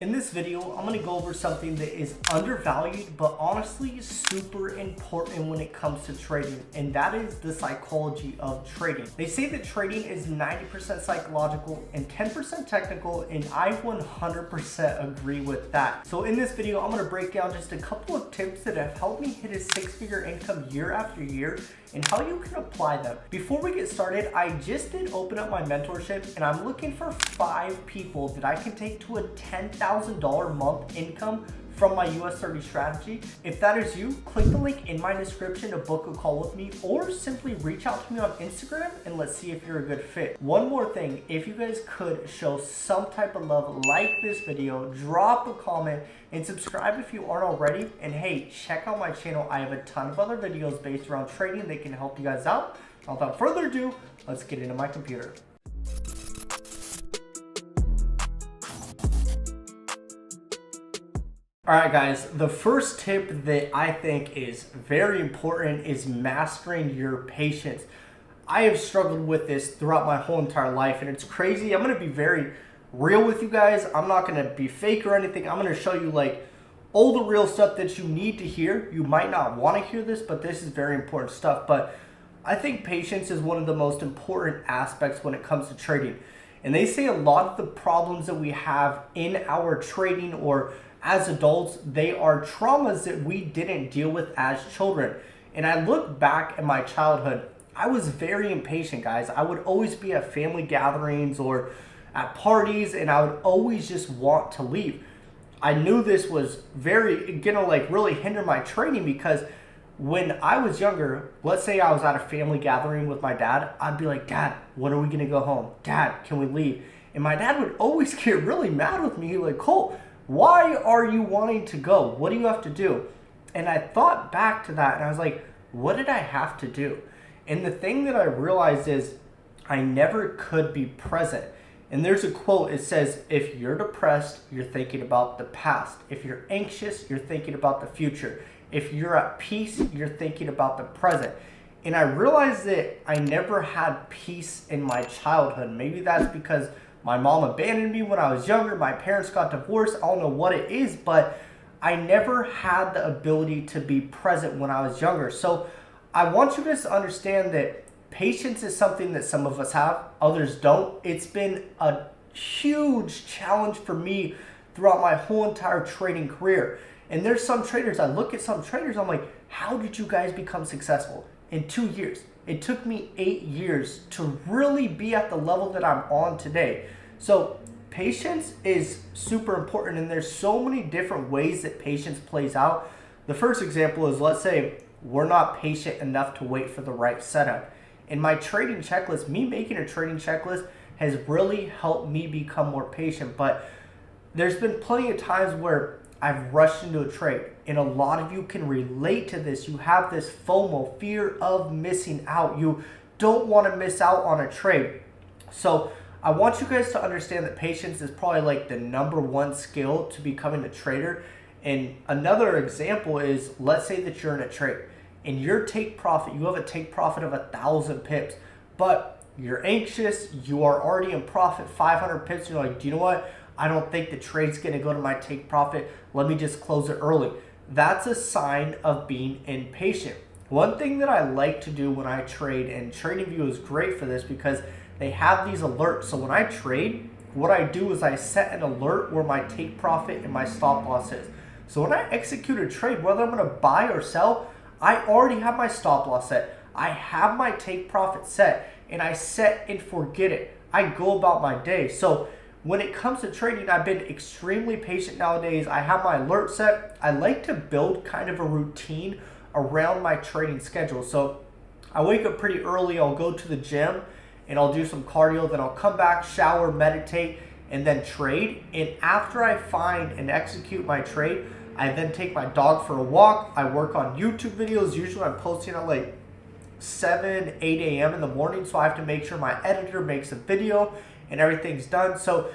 In this video, I'm going to go over something that is undervalued, but honestly super important when it comes to trading, and that is the psychology of trading. They say that trading is 90% psychological and 10% technical, and I 100% agree with that. So in this video, I'm going to break down just a couple of tips that have helped me hit a six-figure income year after year and how you can apply them. Before we get started, I just did open up my mentorship, and I'm looking for 5 people that I can take to a $10,000 month income from my US 30 strategy. If that is you, click the link in my description to book a call with me, or simply reach out to me on Instagram and let's see if you're a good fit. One more thing, if you guys could show some type of love, like this video, drop a comment, and subscribe if you aren't already. And hey, check out my channel. I have a ton of other videos based around trading that can help you guys out. Without further ado, let's get into my computer. Alright guys, the first tip that I think is very important is mastering your patience. I have struggled with this throughout my whole entire life, and it's crazy. I'm going to be very real with you guys. I'm not going to be fake or anything. I'm going to show you like all the real stuff that you need to hear. You might not want to hear this, but this is very important stuff. But I think patience is one of the most important aspects when it comes to trading. And they say a lot of the problems that we have in our trading or as adults, they are traumas that we didn't deal with as children. And I look back at my childhood, I was very impatient, guys. I would always be at family gatherings or at parties, and I would always just want to leave. I knew this was really hinder my trading, because when I was younger, let's say I was at a family gathering with my dad, I'd be like, Dad, when are we gonna go home? Dad, can we leave? And my dad would always get really mad with me. He'd be like, Colt, why are you wanting to go? What do you have to do? And I thought back to that, and I was like, what did I have to do? And the thing that I realized is I never could be present. And there's a quote, it says, if you're depressed, you're thinking about the past. If you're anxious, you're thinking about the future. If you're at peace, you're thinking about the present. And I realized that I never had peace in my childhood. Maybe that's because my mom abandoned me when I was younger. My parents got divorced. I don't know what it is, but I never had the ability to be present when I was younger. So I want you guys to understand that patience is something that some of us have, others don't. It's been a huge challenge for me throughout my whole entire trading career. And there's some traders, I look at some traders, I'm like, how did you guys become successful in 2 years? It took me 8 years to really be at the level that I'm on today. So patience is super important, and there's so many different ways that patience plays out. The first example is, let's say we're not patient enough to wait for the right setup. In my trading checklist, me making a trading checklist has really helped me become more patient. But there's been plenty of times where I've rushed into a trade, and a lot of you can relate to this. You have this FOMO, fear of missing out. You don't want to miss out on a trade. So I want you guys to understand that patience is probably like the #1 skill to becoming a trader. And another example is, let's say that you're in a trade and you have a take profit of 1,000 pips, but you're anxious, you are already in profit 500 pips, you're like, do you know what? I don't think the trade's gonna go to my take profit. Let me just close it early. That's a sign of being impatient. One thing that I like to do when I trade, and TradingView is great for this because they have these alerts. So when I trade, what I do is I set an alert where my take profit and my stop loss is. So when I execute a trade, whether I'm gonna buy or sell, I already have my stop loss set. I have my take profit set, and I set and forget it. I go about my day. So when it comes to trading, I've been extremely patient nowadays. I have my alert set. I like to build kind of a routine around my trading schedule. So I wake up pretty early, I'll go to the gym and I'll do some cardio, then I'll come back, shower, meditate, and then trade. And after I find and execute my trade, I then take my dog for a walk. I work on YouTube videos. Usually I'm posting at like 7, 8 a.m. in the morning, so I have to make sure my editor makes a video and everything's done. So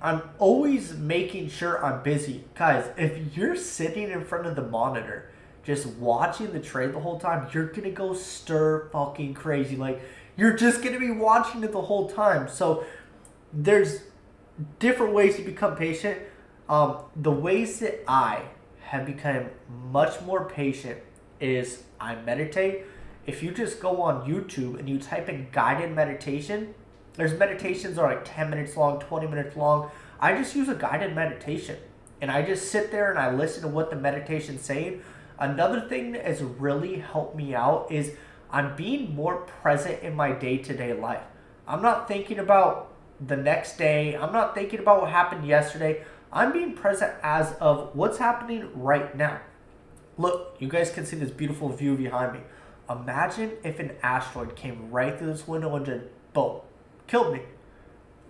I'm always making sure I'm busy. Guys, if you're sitting in front of the monitor just watching the trade the whole time, you're gonna go stir fucking crazy. Like, you're just gonna be watching it the whole time. So there's different ways to become patient. The ways that I have become much more patient is I meditate. If you just go on YouTube and you type in guided meditation, there's meditations that are like 10 minutes long, 20 minutes long. I just use a guided meditation and I just sit there and I listen to what the meditation's saying. Another thing that has really helped me out is I'm being more present in my day-to-day life. I'm not thinking about the next day. I'm not thinking about what happened yesterday. I'm being present as of what's happening right now. Look, you guys can see this beautiful view behind me. Imagine if an asteroid came right through this window and just, boom, killed me.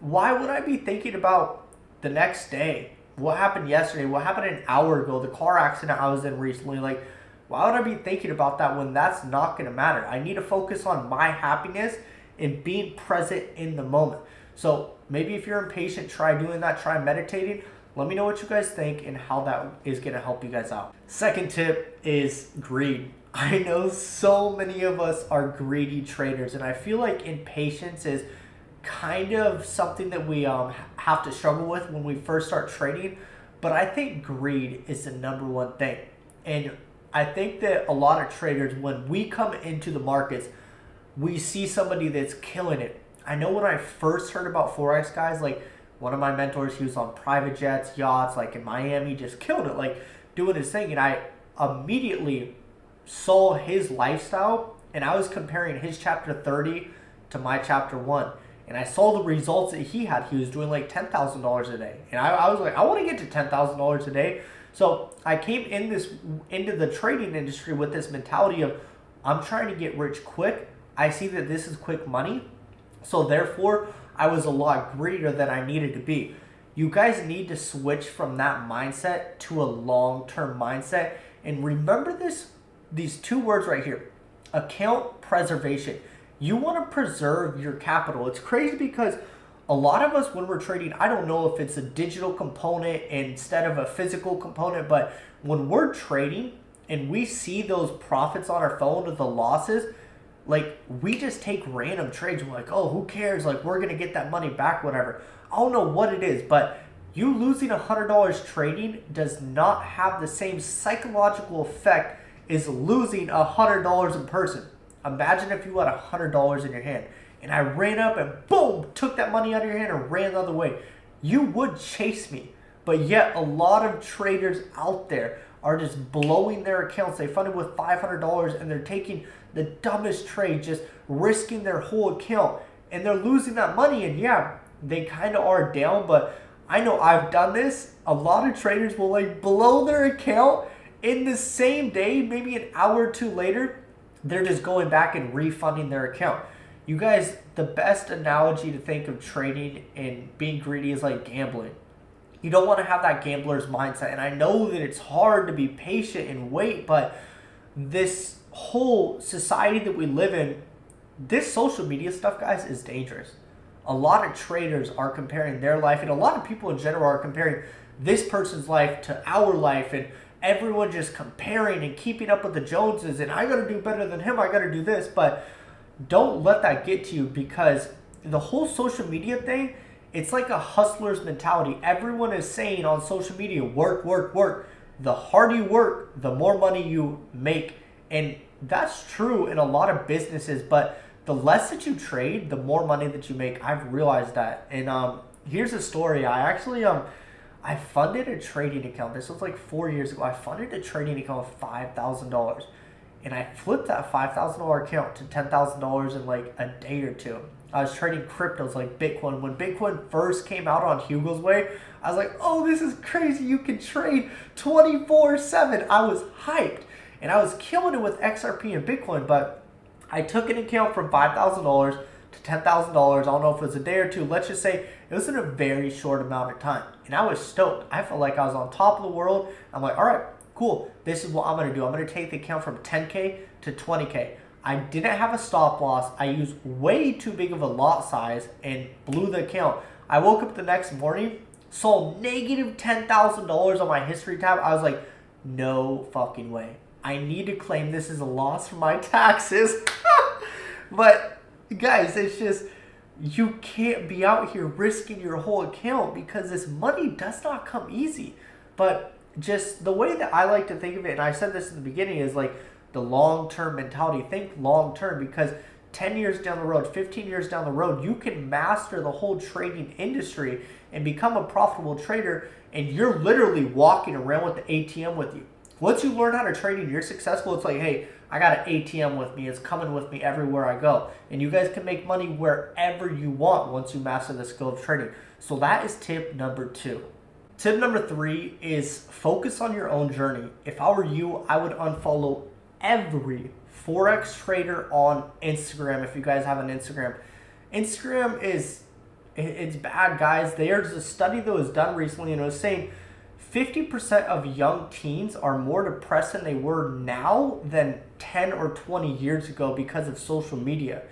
Why would I be thinking about the next day? What happened yesterday? What happened an hour ago? The car accident I was in recently? Like, why would I be thinking about that when that's not going to matter? I need to focus on my happiness and being present in the moment. So maybe if you're impatient, try doing that. Try meditating. Let me know what you guys think and how that is going to help you guys out. Second tip is greed. I know so many of us are greedy traders, and I feel like impatience is kind of something that we have to struggle with when we first start trading. But I think greed is the number one thing. And I think that a lot of traders, when we come into the markets, we see somebody that's killing it. I know when I first heard about forex, guys, like one of my mentors, he was on private jets, yachts, like in Miami, just killing it, like doing his thing. And I immediately saw his lifestyle, and I was comparing his chapter 30 to my chapter 1. And I saw the results that he had. He was doing like $10,000 a day. And I was like, I want to get to $10,000 a day. So I came into the trading industry with this mentality of, I'm trying to get rich quick. I see that this is quick money. So therefore, I was a lot greedier than I needed to be. You guys need to switch from that mindset to a long-term mindset. And remember these two words right here, account preservation. You want to preserve your capital. It's crazy because a lot of us, when we're trading, I don't know if it's a digital component instead of a physical component, but when we're trading and we see those profits on our phone or the losses, like we just take random trades. We're like, oh, who cares? Like we're going to get that money back, whatever. I don't know what it is, but you losing $100 trading does not have the same psychological effect as losing $100 in person. Imagine if you had $100 in your hand and I ran up and boom, took that money out of your hand and ran the other way. You would chase me. But yet a lot of traders out there are just blowing their accounts. They funded with $500 and they're taking the dumbest trade, just risking their whole account. And they're losing that money. And yeah, they kind of are down, but I know I've done this. A lot of traders will like blow their account in the same day, maybe an hour or two later. They're just going back and refunding their account. You guys, the best analogy to think of trading and being greedy is like gambling. You don't want to have that gambler's mindset. And I know that it's hard to be patient and wait, but this whole society that we live in, this social media stuff, guys, is dangerous. A lot of traders are comparing their life, and a lot of people in general are comparing this person's life to our life, and everyone just comparing and keeping up with the Joneses, and I got to do better than him, I got to do this. But don't let that get to you, because the whole social media thing, it's like a hustler's mentality. Everyone is saying on social media, work, work, work. The harder you work, the more money you make. And that's true in a lot of businesses, but the less that you trade, the more money that you make. I've realized that. And here's a story. I funded a trading account. This was like 4 years ago. I funded a trading account of $5,000. And I flipped that $5,000 account to $10,000 in like a day or two. I was trading cryptos like Bitcoin. When Bitcoin first came out on Hugo's Way, I was like, oh, this is crazy. You can trade 24/7. I was hyped. And I was killing it with XRP and Bitcoin. But I took an account from $5,000 to $10,000. I don't know if it was a day or two. Let's just say it was in a very short amount of time. And I was stoked. I felt like I was on top of the world. I'm like, all right, cool. This is what I'm going to do. I'm going to take the account from 10K to 20K. I didn't have a stop loss. I used way too big of a lot size and blew the account. I woke up the next morning, saw negative $10,000 on my history tab. I was like, no fucking way. I need to claim this as a loss for my taxes. But guys, it's just, you can't be out here risking your whole account because this money does not come easy. But just the way that I like to think of it, and I said this in the beginning, is like the long-term mentality. Think long-term, because 10 years down the road, 15 years down the road, you can master the whole trading industry and become a profitable trader, and you're literally walking around with the ATM with you. Once you learn how to trade and you're successful, it's like, hey, I got an ATM with me. It's coming with me everywhere I go. And you guys can make money wherever you want once you master the skill of trading. So that is tip number 2. Tip number 3 is focus on your own journey. If I were you, I would unfollow every forex trader on Instagram. If you guys have an Instagram, it's bad, guys. There's a study that was done recently, and it was saying 50% of young teens are more depressed than they were now than 10 or 20 years ago because of social media.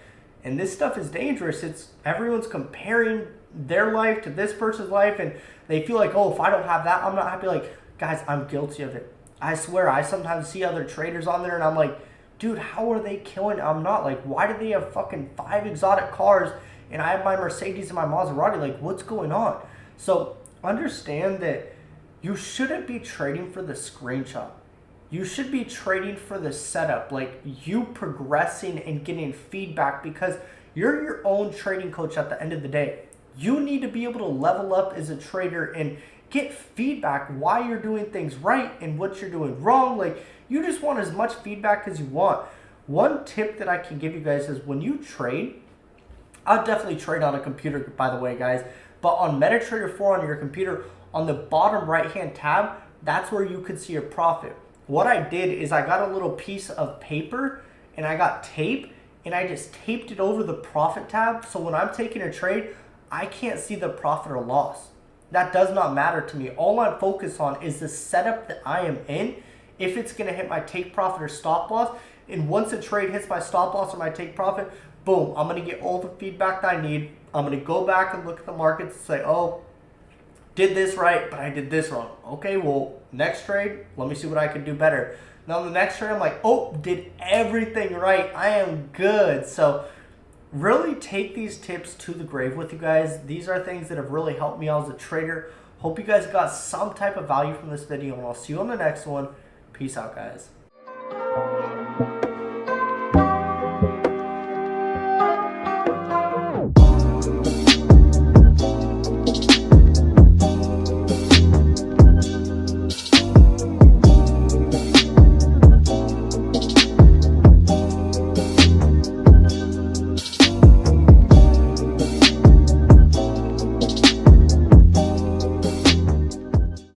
And this stuff is dangerous. Everyone's comparing their life to this person's life, and they feel like, oh, if I don't have that, I'm not happy. Like, guys, I'm guilty of it. I swear, I sometimes see other traders on there and I'm like, dude, how are they killing? I'm not. Like, why do they have fucking 5 exotic cars and I have my Mercedes and my Maserati? Like, what's going on? So understand that you shouldn't be trading for the screenshot. You should be trading for the setup, like you progressing and getting feedback, because you're your own trading coach at the end of the day. You need to be able to level up as a trader and get feedback why you're doing things right and what you're doing wrong. Like, you just want as much feedback as you want. One tip that I can give you guys is when you trade, I'll definitely trade on a computer, by the way, guys, but on MetaTrader 4 on your computer, on the bottom right hand tab, that's where you could see your profit. What I did is I got a little piece of paper and I got tape and I just taped it over the profit tab, so when I'm taking a trade, I can't see the profit or loss. That does not matter to me. All I'm focused on is the setup that I am in, if it's going to hit my take profit or stop loss. And once a trade hits my stop loss or my take profit, boom, I'm going to get all the feedback that I need. I'm going to go back and look at the markets and say, oh, did this right, but I did this wrong. Okay, well, next trade, let me see what I can do better. Now the next trade, I'm like, oh, did everything right. I am good. So really take these tips to the grave with you guys. These are things that have really helped me out as a trader. Hope you guys got some type of value from this video, and I'll see you on the next one. Peace out, guys.